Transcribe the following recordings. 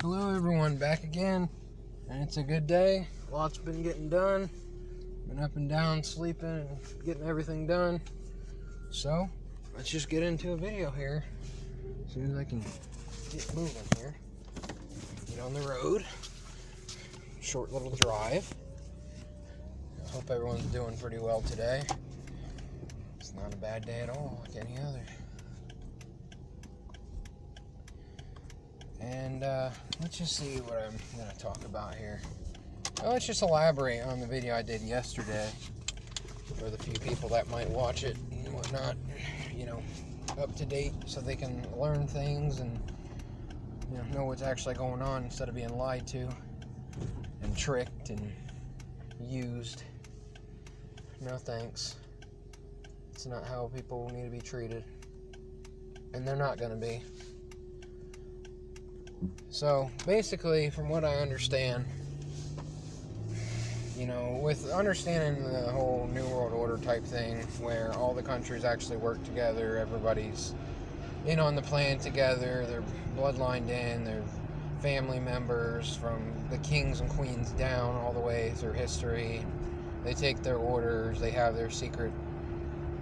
Hello everyone, back again, and it's a good day. Lots been getting done. Been up and down, sleeping, and getting everything done. So, let's just get into a video here. As soon as I can get moving here. Get on the road. Short little drive. I hope everyone's doing pretty well today. It's not a bad day at all, like any other. And let's just see what I'm going to talk about here. Well, let's just elaborate on the video I did yesterday for the few people that might watch it and whatnot, up to date so they can learn things and know what's actually going on instead of being lied to and tricked and used. No thanks. It's not how people need to be treated. And they're not going to be. So, basically, from what I understand, with understanding the whole New World Order type thing, where all the countries actually work together, everybody's in on the plan together, they're bloodlined in, they're family members from the kings and queens down all the way through history. They take their orders, they have their secret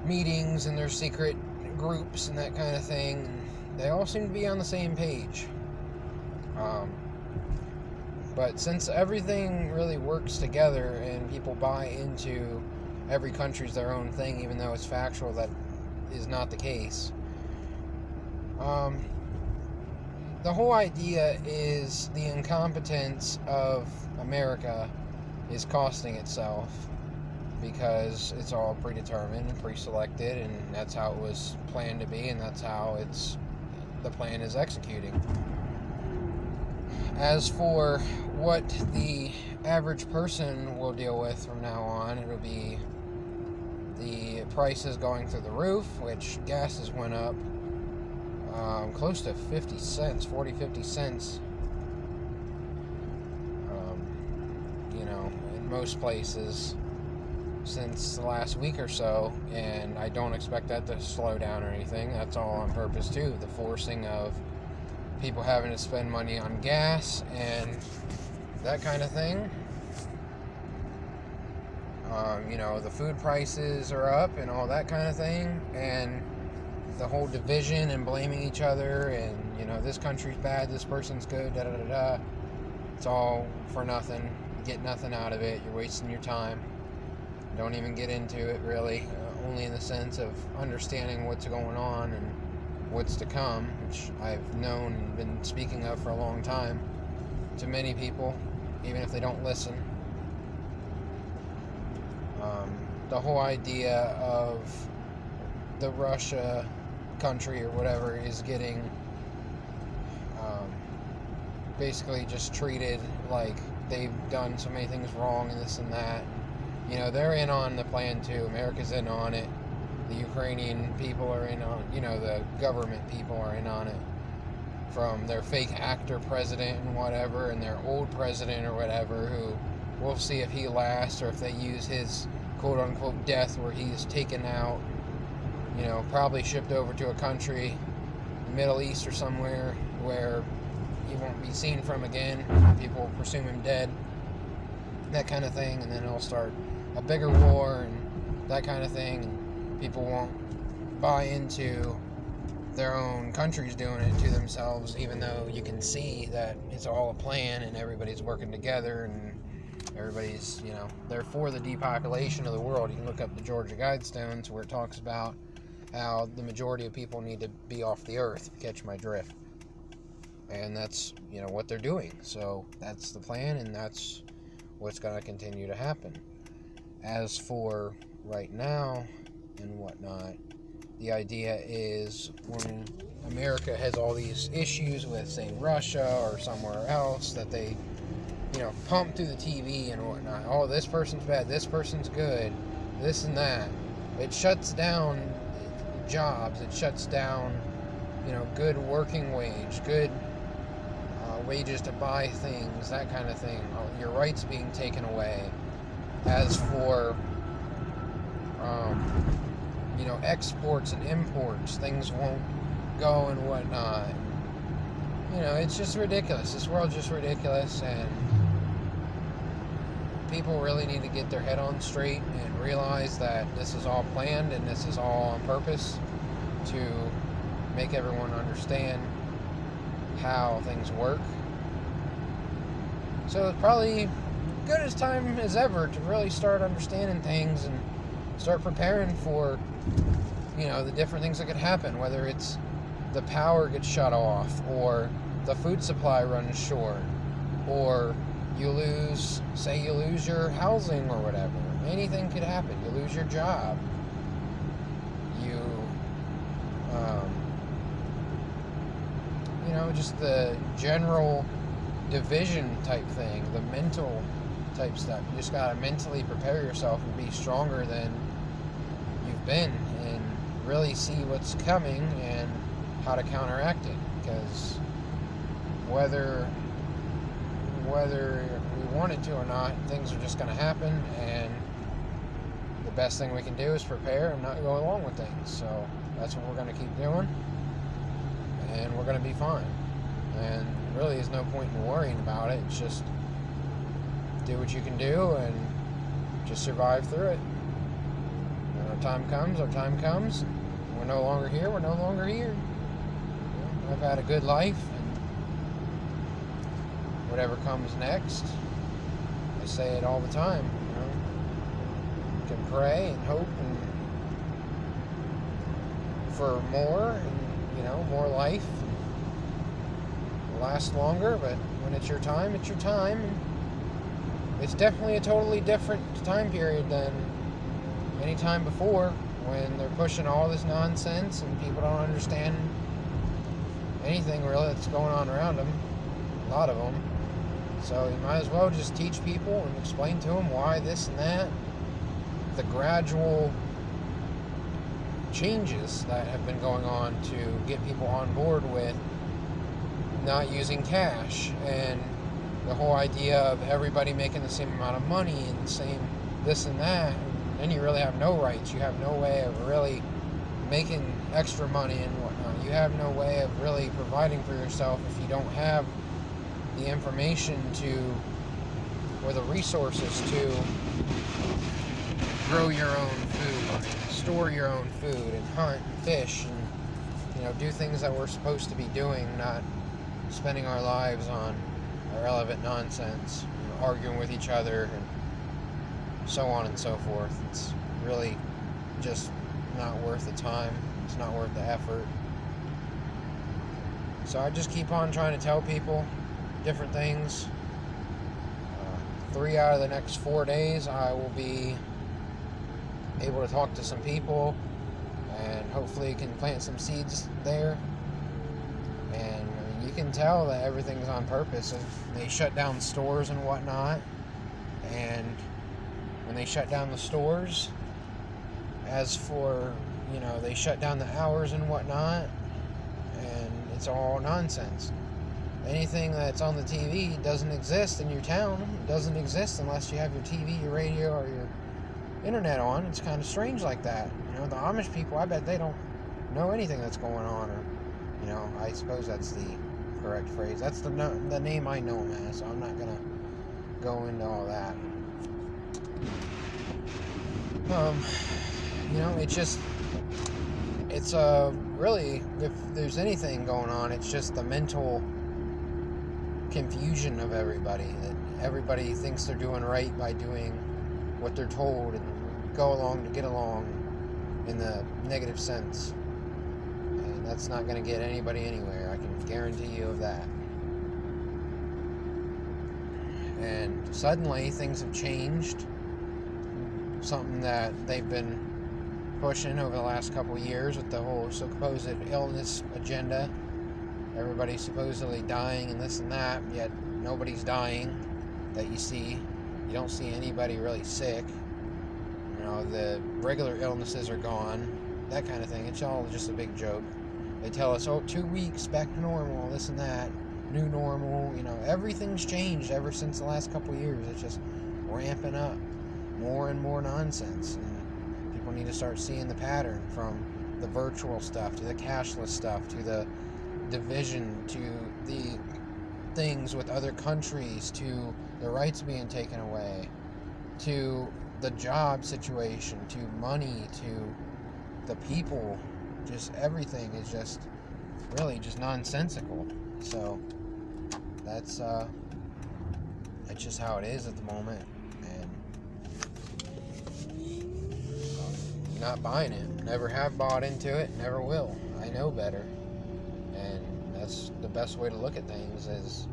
meetings and their secret groups and that kind of thing. They all seem to be on the same page. But since everything really works together and people buy into every country's their own thing, even though it's factual that is not the case, the whole idea is the incompetence of America is costing itself, because it's all predetermined and pre-selected, and that's how it was planned to be, and that's how the plan is executing. As for what the average person will deal with from now on, it'll be the prices going through the roof, which gases went up close to 50 cents, 50 cents, in most places since the last week or so, and I don't expect that to slow down or anything. That's all on purpose too, the forcing of people having to spend money on gas and that kind of thing. The food prices are up and all that kind of thing, and the whole division and blaming each other, and this country's bad, this person's good, da da da da. It's all for nothing. You get nothing out of it. You're wasting your time. Don't even get into it really, only in the sense of understanding what's going on and what's to come, which I've known and been speaking of for a long time to many people, even if they don't listen. The whole idea of the Russia country or whatever is getting basically just treated like they've done so many things wrong and this and that. They're in on the plan too. America's in on it. The Ukrainian people are in on, the government people are in on it. From their fake actor president and whatever, and their old president or whatever, who we'll see if he lasts, or if they use his quote-unquote death where he's taken out, probably shipped over to a country, Middle East or somewhere, where he won't be seen from again. People will presume him dead, that kind of thing, and then it'll start a bigger war and that kind of thing. And people won't buy into their own countries doing it to themselves, even though you can see that it's all a plan and everybody's working together and everybody's, they're for the depopulation of the world. You can look up the Georgia Guidestones where it talks about how the majority of people need to be off the earth, if you catch my drift. And that's, what they're doing. So that's the plan, and that's what's going to continue to happen. As for right now and whatnot, the idea is when America has all these issues with, say, Russia or somewhere else, that they, pump through the TV and whatnot. Oh, this person's bad, this person's good, this and that. It shuts down jobs. It shuts down, good working wage, good wages to buy things, that kind of thing. Your rights being taken away. As for exports and imports, things won't go and whatnot. it's just ridiculous. This world's just ridiculous, and people really need to get their head on straight and realize that this is all planned and this is all on purpose to make everyone understand how things work. So it's probably good as time as ever to really start understanding things and start preparing for, the different things that could happen, whether it's the power gets shut off, or the food supply runs short, or you lose your housing or whatever. Anything could happen. You lose your job. Just the general division type thing, the mental type stuff. You just gotta mentally prepare yourself and be stronger than you've been, and really see what's coming and how to counteract it. Because whether we want it to or not, things are just gonna happen, and the best thing we can do is prepare and not go along with things. So that's what we're gonna keep doing, and we're gonna be fine. And really, there's no point in worrying about it. It's just do what you can do and just survive through it. When our time comes. We're no longer here. I've had a good life, and whatever comes next, I say it all the time. You can pray and hope and for more, and more life. Last longer, but when it's your time, it's your time. It's definitely a totally different time period than any time before, when they're pushing all this nonsense and people don't understand anything really that's going on around them, a lot of them. So you might as well just teach people and explain to them why this and that, the gradual changes that have been going on to get people on board with not using cash, and the whole idea of everybody making the same amount of money and the same this and that, and then you really have no rights. You have no way of really making extra money and whatnot. You have no way of really providing for yourself if you don't have the information or the resources to grow your own food, and store your own food, and hunt and fish, and do things that we're supposed to be doing, not spending our lives on irrelevant nonsense, arguing with each other, and so on and so forth. It's really just not worth the time. It's not worth the effort. So I just keep on trying to tell people different things. 3 out of the next 4 days, I will be able to talk to some people, and hopefully can plant some seeds there. And you can tell that everything's on purpose. They shut down stores and whatnot, and when they shut down the stores, as for, they shut down the hours and whatnot, and it's all nonsense. Anything that's on the TV doesn't exist in your town. It doesn't exist unless you have your TV, your radio, or your internet on. It's kind of strange like that. The Amish people, I bet they don't know anything that's going on, or, I suppose that's the correct phrase. That's the name I know them as, so I'm not gonna go into all that. It's really, if there's anything going on, it's just the mental confusion of everybody. That everybody thinks they're doing right by doing what they're told and go along to get along in the negative sense. And that's not going to get anybody anywhere. I can guarantee you of that. And suddenly things have changed. Something that they've been pushing over the last couple of years with the whole supposed illness agenda. Everybody's supposedly dying and this and that, yet nobody's dying that you see. You don't see anybody really sick. The regular illnesses are gone, that kind of thing. It's all just a big joke. They tell us, 2 weeks back to normal, this and that, new normal. Everything's changed ever since the last couple of years. It's just ramping up more and more nonsense, and people need to start seeing the pattern, from the virtual stuff to the cashless stuff to the division, to the things with other countries, to the rights being taken away, to the job situation, to money, to the people. Just everything is just really just nonsensical. So that's just how it is at the moment, and not buying it. Never have bought into it, never will. I know better, and that's the best way to look at things. Is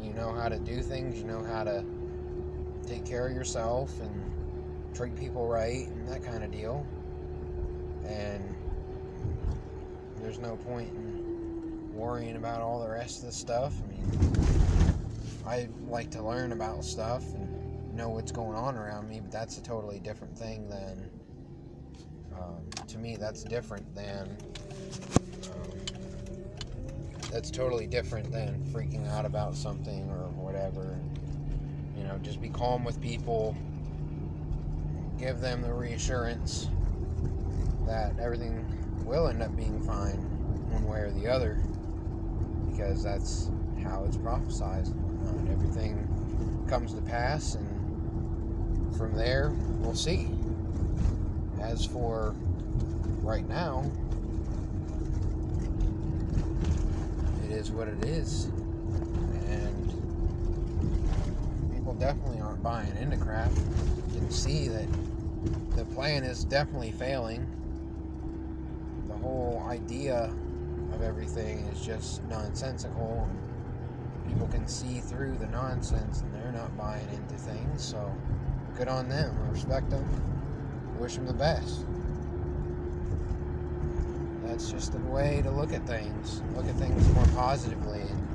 you know how to do things, you know how to take care of yourself and treat people right and that kind of deal, and there's no point in worrying about all the rest of the stuff. I mean, I like to learn about stuff and know what's going on around me, but that's a totally different thing than, to me, that's totally different than freaking out about something or whatever. You know, just be calm with people, give them the reassurance that everything will end up being fine one way or the other, because that's how it's prophesized. And everything comes to pass, and from there we'll see. As for right now, it is what it is, and people definitely aren't buying into crap. You can see that the plan is definitely failing. The whole idea of everything is just nonsensical. People can see through the nonsense, and they're not buying into things. So good on them. I respect them. Wish them the best. That's just the way to look at things. Look at things more positively, and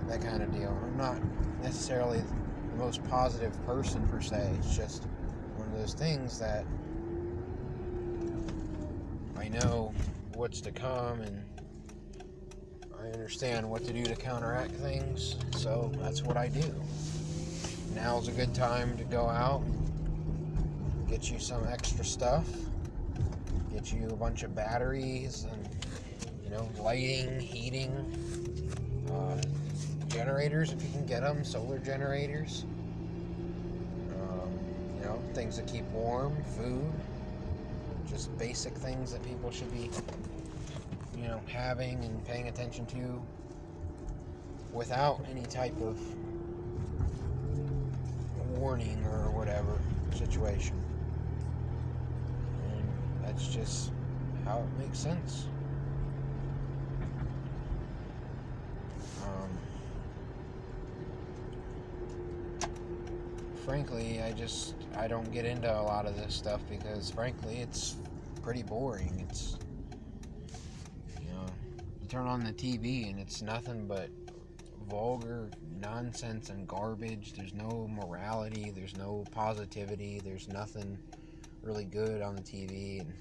that kind of deal. I'm not necessarily the most positive person per se. It's just one of those things that I know what's to come, and I understand what to do to counteract things, so that's what I do. Now's a good time to go out, get you some extra stuff, get you a bunch of batteries and, lighting, heating, generators if you can get them, solar generators, things that keep warm, food, just basic things that people should be having and paying attention to without any type of warning or whatever situation. And that's just how it makes sense. Frankly, I don't get into a lot of this stuff because frankly it's pretty boring. It's you turn on the TV and it's nothing but vulgar nonsense and garbage. There's no morality, there's no positivity, there's nothing really good on the TV. And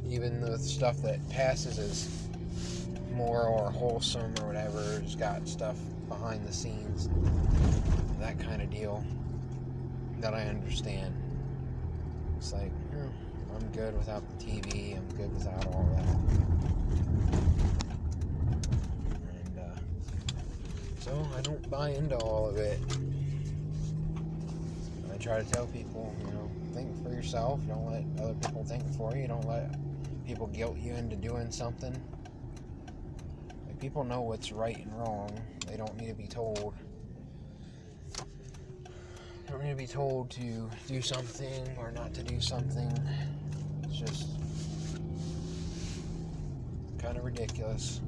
even the stuff that passes as more or wholesome or whatever has got stuff behind the scenes, that kind of deal that I understand. It's like, I'm good without the TV, I'm good without all that. And so I don't buy into all of it. I try to tell people, think for yourself. Don't let other people think for you. Don't let people guilt you into doing something. Like, people know what's right and wrong. They don't need to be told. They don't need to be told to do something or not to do something. It's just kind of ridiculous.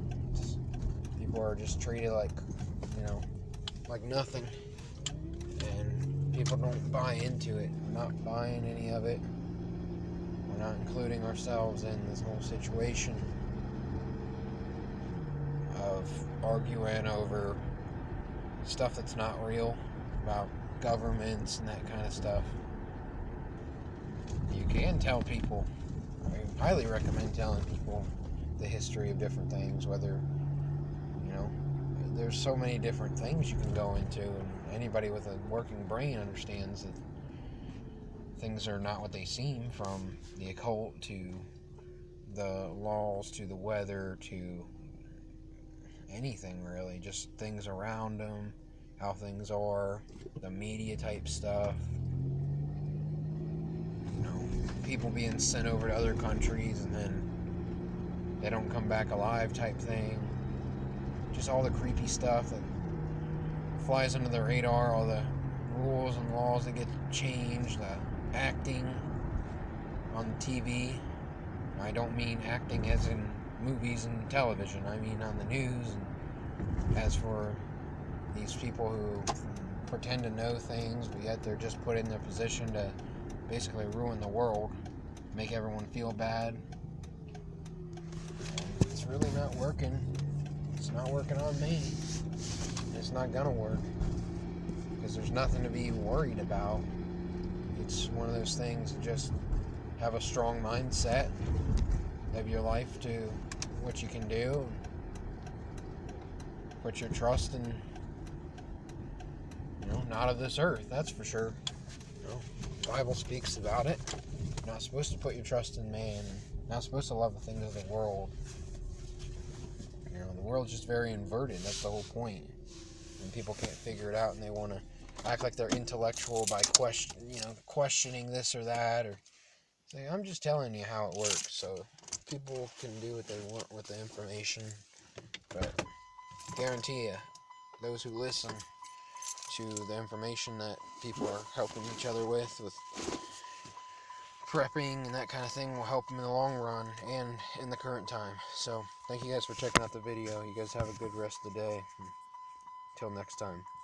People are just treated like, like nothing. And people don't buy into it. We're not buying any of it. We're not including ourselves in this whole situation of arguing over stuff that's not real, about governments and that kind of stuff. You can tell people, I highly recommend telling people the history of different things, whether, there's so many different things you can go into, and anybody with a working brain understands that things are not what they seem, from the occult to the laws to the weather to anything really, just things around them, how things are, the media type stuff, people being sent over to other countries and then they don't come back alive type thing, just all the creepy stuff that flies under the radar, all the rules and laws that get changed, the acting on TV. I don't mean acting as in movies and television, I mean on the news. And as for these people who pretend to know things, but yet they're just put in their position to basically ruin the world, make everyone feel bad. And it's really not working. It's not working on me. It's not gonna work, because there's nothing to be worried about. It's one of those things to just have a strong mindset of your life to what you can do, and put your trust in, not of this earth, that's for sure. The Bible speaks about it. You're not supposed to put your trust in man. You're not supposed to love the things of the world. The world's just very inverted. That's the whole point. And people can't figure it out, and they want to act like they're intellectual by questioning this or that, or say, I'm just telling you how it works. So people can do what they want with the information, but I guarantee you, those who listen to the information that people are helping each other with prepping and that kind of thing will help them in the long run and in the current time. So thank you guys for checking out the video. You guys have a good rest of the day. Until next time.